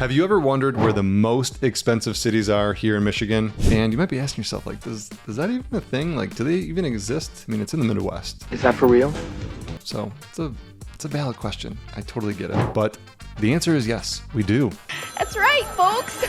Have you ever wondered where the most expensive cities are here in Michigan? And you might be asking yourself, like, does that even a thing? Like, do they even exist? I mean, it's in the Midwest. Is that for real? So it's a valid question. I totally get it. But the answer is yes, we do. That's right, folks.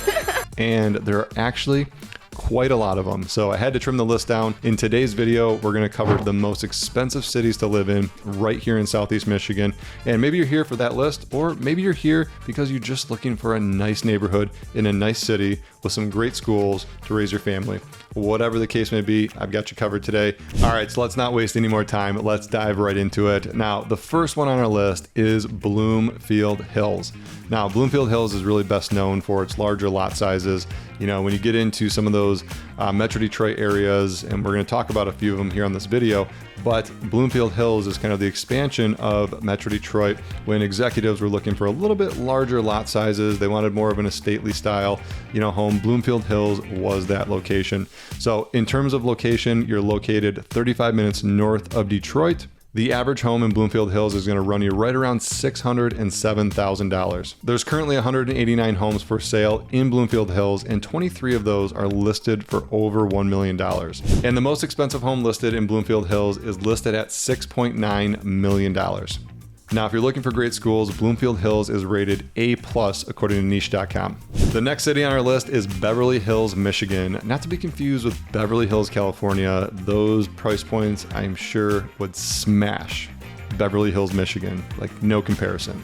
And there are actually quite a lot of them. So I had to trim the list down. In today's video, we're going to cover the most expensive cities to live in right here in Southeast Michigan. And maybe you're here for that list, or maybe you're here because you're just looking for a nice neighborhood in a nice city with some great schools to raise your family. Whatever the case may be, I've got you covered today. All right, so let's not waste any more time. Let's dive right into it. Now, the first one on our list is Bloomfield Hills. Now, Bloomfield Hills is really best known for its larger lot sizes. You know, when you get into some of those Metro Detroit areas, and we're going to talk about a few of them here on this video, but Bloomfield Hills is kind of the expansion of Metro Detroit when executives were looking for a little bit larger lot sizes. They wanted more of an estately style, home. Bloomfield Hills was that location. So in terms of location, you're located 35 minutes north of Detroit. The average home in Bloomfield Hills is going to run you right around $607,000. There's currently 189 homes for sale in Bloomfield Hills, and 23 of those are listed for over $1 million. And the most expensive home listed in Bloomfield Hills is listed at $6.9 million. Now, if you're looking for great schools, Bloomfield Hills is rated A+ according to niche.com. The next city on our list is Beverly Hills, Michigan. Not to be confused with Beverly Hills, California. Those price points, I'm sure, would smash Beverly Hills, Michigan. Like, no comparison.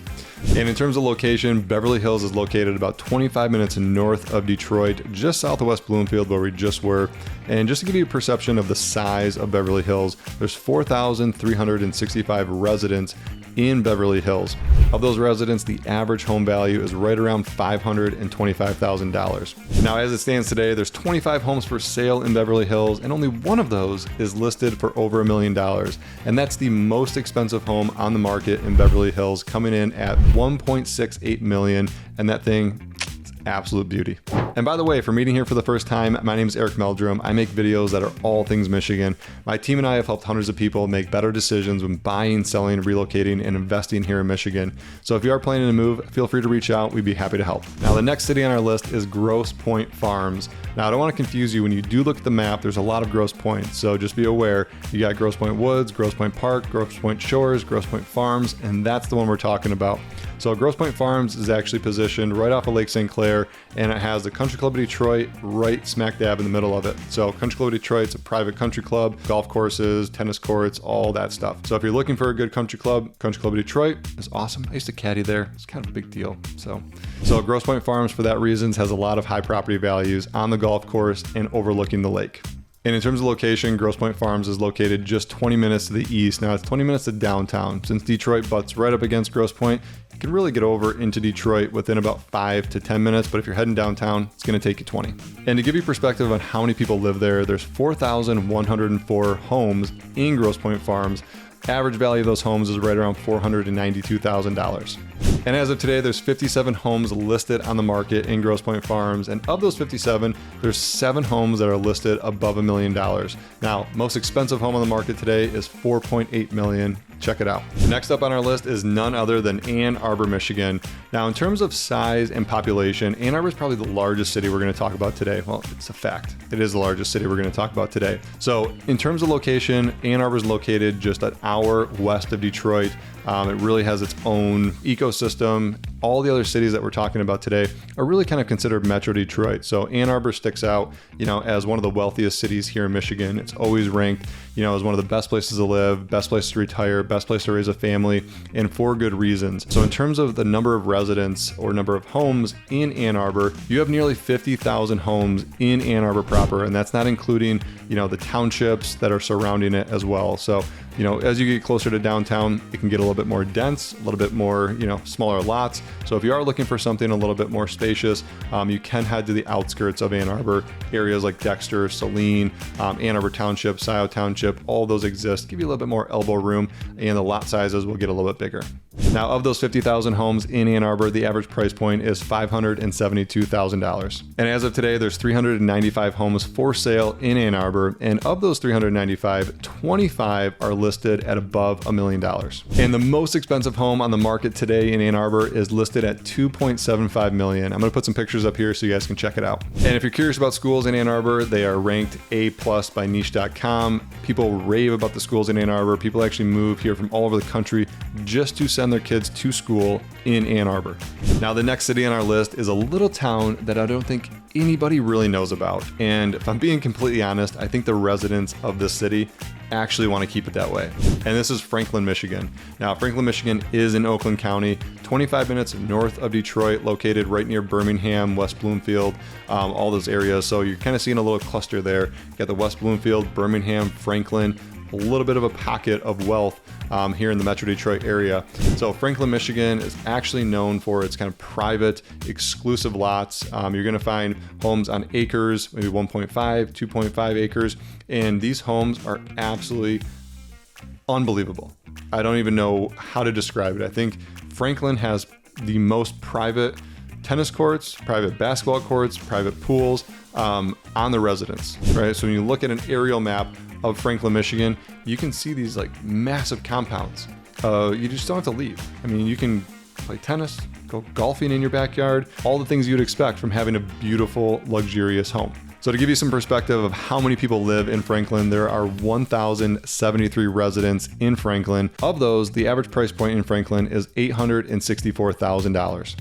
And in terms of location, Beverly Hills is located about 25 minutes north of Detroit, just south of West Bloomfield, where we just were. And just to give you a perception of the size of Beverly Hills, there's 4,365 residents in Beverly Hills. Of those residents, the average home value is right around $525,000. Now, as it stands today, there's 25 homes for sale in Beverly Hills, and only one of those is listed for over $1 million. And that's the most expensive home on the market in Beverly Hills, coming in at $1.68 million, and that thing, absolute beauty. And by the way, if you're meeting here for the first time, my name is Eric Meldrum. I make videos that are all things Michigan. My team and I have helped hundreds of people make better decisions when buying, selling, relocating, and investing here in Michigan. So if you are planning to move, feel free to reach out. We'd be happy to help. Now, the next city on our list is Grosse Pointe Farms. Now, I don't want to confuse you. When you do look at the map, there's a lot of Grosse Pointes. So just be aware, you got Grosse Pointe Woods, Grosse Pointe Park, Grosse Pointe Shores, Grosse Pointe Farms, and that's the one we're talking about. So Grosse Pointe Farms is actually positioned right off of Lake St. Clair, and it has the Country Club of Detroit right smack dab in the middle of it. So Country Club of Detroit's a private country club, golf courses, tennis courts, all that stuff. So if you're looking for a good country club, Country Club of Detroit is awesome. I used to caddy there. It's kind of a big deal. So Grosse Pointe Farms, for that reason, has a lot of high property values on the golf course and overlooking the lake. And in terms of location, Grosse Pointe Farms is located just 20 minutes to the east. Now, it's 20 minutes to downtown. Since Detroit butts right up against Grosse Pointe, you can really get over into Detroit within about 5 to 10 minutes, but if you're heading downtown, it's going to take you 20. And to give you perspective on how many people live there, there's 4,104 homes in Grosse Pointe Farms. Average value of those homes is right around $492,000. And as of today, there's 57 homes listed on the market in Grosse Pointe Farms. And of those 57, there's 7 homes that are listed above $1 million. Now, most expensive home on the market today is $4.8 million. Check it out. Next up on our list is none other than Ann Arbor, Michigan. Now, in terms of size and population, Ann Arbor is probably the largest city we're going to talk about today. Well, it's a fact. It is the largest city we're going to talk about today. So in terms of location, Ann Arbor is located just an hour west of Detroit. It really has its own ecosystem. All the other cities that we're talking about today are really kind of considered Metro Detroit. So Ann Arbor sticks out, as one of the wealthiest cities here in Michigan. It's always ranked, as one of the best places to live, best place to retire, best place to raise a family, and for good reasons. So in terms of the number of residents or number of homes in Ann Arbor, you have nearly 50,000 homes in Ann Arbor proper, and that's not including, the townships that are surrounding it as well. So, as you get closer to downtown, it can get a little bit more dense, a little bit more, smaller lots. So if you are looking for something a little bit more spacious, you can head to the outskirts of Ann Arbor. Areas like Dexter, Saline, Ann Arbor Township, Scioto Township, all those exist. Give you a little bit more elbow room, and the lot sizes will get a little bit bigger. Now, of those 50,000 homes in Ann Arbor, the average price point is $572,000. And as of today, there's 395 homes for sale in Ann Arbor. And of those 395, 25 are listed at above $1 million. And the most expensive home on the market today in Ann Arbor is listed at $2.75 million. I'm going to put some pictures up here so you guys can check it out. And if you're curious about schools in Ann Arbor, they are ranked A+ by niche.com. People rave about the schools in Ann Arbor. People actually move here from all over the country just to send their kids to school in Ann Arbor. Now, the next city on our list is a little town that I don't think anybody really knows about. And if I'm being completely honest, I think the residents of this city actually want to keep it that way. And this is Franklin, Michigan. Now, Franklin, Michigan is in Oakland County, 25 minutes north of Detroit, located right near Birmingham, West Bloomfield, all those areas. So you're kind of seeing a little cluster there. You got the West Bloomfield, Birmingham, Franklin, a little bit of a pocket of wealth here in the Metro Detroit area. So Franklin, Michigan is actually known for its kind of private, exclusive lots. You're going to find homes on acres, maybe 1.5, 2.5 acres. And these homes are absolutely unbelievable. I don't even know how to describe it. I think Franklin has the most private tennis courts, private basketball courts, private pools on the residence, right? So when you look at an aerial map of Franklin, Michigan, you can see these like massive compounds. You just don't have to leave. I mean, you can play tennis, go golfing in your backyard, all the things you'd expect from having a beautiful, luxurious home. So to give you some perspective of how many people live in Franklin, there are 1,073 residents in Franklin. Of those, the average price point in Franklin is $864,000.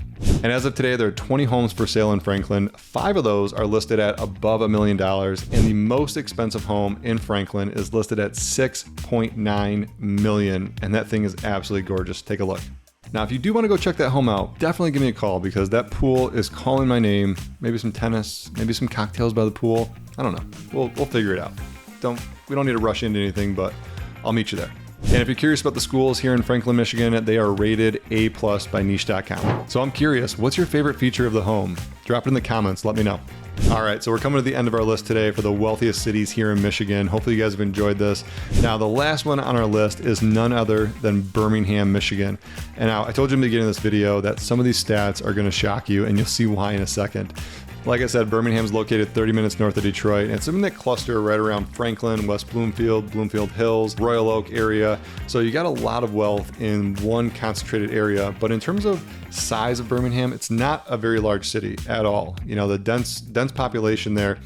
And as of today, there are 20 homes for sale in Franklin. 5 of those are listed at above $1 million. And the most expensive home in Franklin is listed at $6.9 million. And that thing is absolutely gorgeous. Take a look. Now, if you do want to go check that home out, definitely give me a call because that pool is calling my name. Maybe some tennis, maybe some cocktails by the pool. I don't know. We'll figure it out. We don't need to rush into anything, but I'll meet you there. And if you're curious about the schools here in Franklin, Michigan, they are rated A+ by niche.com. So I'm curious, what's your favorite feature of the home? Drop it in the comments. Let me know. All right, so we're coming to the end of our list today for the wealthiest cities here in Michigan. Hopefully you guys have enjoyed this. Now, the last one on our list is none other than Birmingham, Michigan. And now, I told you in the beginning of this video that some of these stats are going to shock you, and you'll see why in a second. Like I said, Birmingham is located 30 minutes north of Detroit, and it's in that cluster right around Franklin, West Bloomfield, Bloomfield Hills, Royal Oak area. So you got a lot of wealth in one concentrated area. But in terms of size of Birmingham, it's not a very large city at all. You know, the dense population there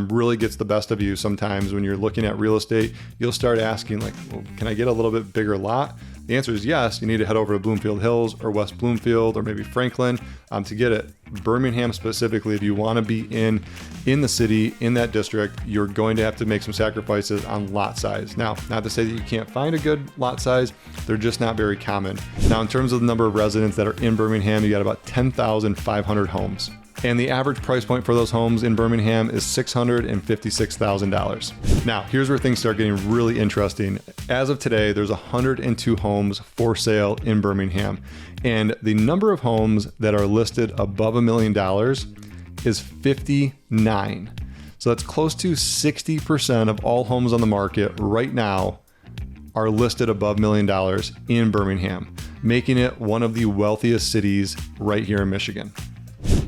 really gets the best of you sometimes. When you're looking at real estate, you'll start asking like, well, can I get a little bit bigger lot? The answer is yes. You need to head over to Bloomfield Hills or West Bloomfield or maybe Franklin to get it. Birmingham specifically, if you want to be in the city, in that district, you're going to have to make some sacrifices on lot size. Now, not to say that you can't find a good lot size, they're just not very common. Now, in terms of the number of residents that are in Birmingham, you got about 10,500 homes. And the average price point for those homes in Birmingham is $656,000. Now, here's where things start getting really interesting. As of today, there's 102 homes for sale in Birmingham. And the number of homes that are listed above $1 million is 59. So that's close to 60% of all homes on the market right now are listed above $1 million in Birmingham, making it one of the wealthiest cities right here in Michigan.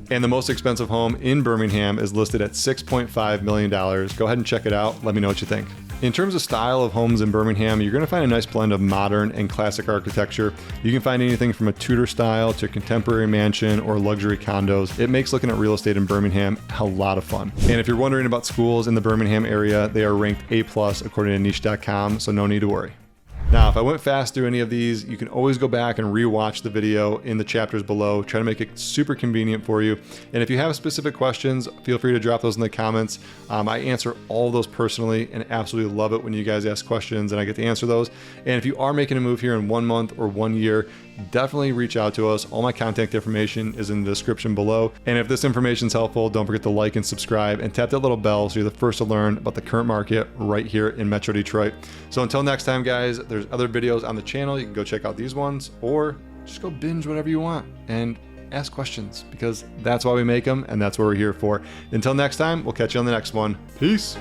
And the most expensive home in Birmingham is listed at $6.5 million. Go ahead and check it out. Let me know what you think. In terms of style of homes in Birmingham, you're going to find a nice blend of modern and classic architecture. You can find anything from a Tudor style to a contemporary mansion or luxury condos. It makes looking at real estate in Birmingham a lot of fun. And if you're wondering about schools in the Birmingham area, they are ranked A+ according to niche.com, so no need to worry. Now, if I went fast through any of these, you can always go back and rewatch the video in the chapters below. Try to make it super convenient for you. And if you have specific questions, feel free to drop those in the comments. I answer all of those personally and absolutely love it when you guys ask questions and I get to answer those. And if you are making a move here in 1 month or 1 year, definitely reach out to us. All my contact information is in the description below. And if this information is helpful, don't forget to like and subscribe and tap that little bell so you're the first to learn about the current market right here in Metro Detroit. So until next time, guys, there's other videos on the channel. You can go check out these ones or just go binge whatever you want and ask questions because that's why we make them and that's what we're here for. Until next time, we'll catch you on the next one. Peace.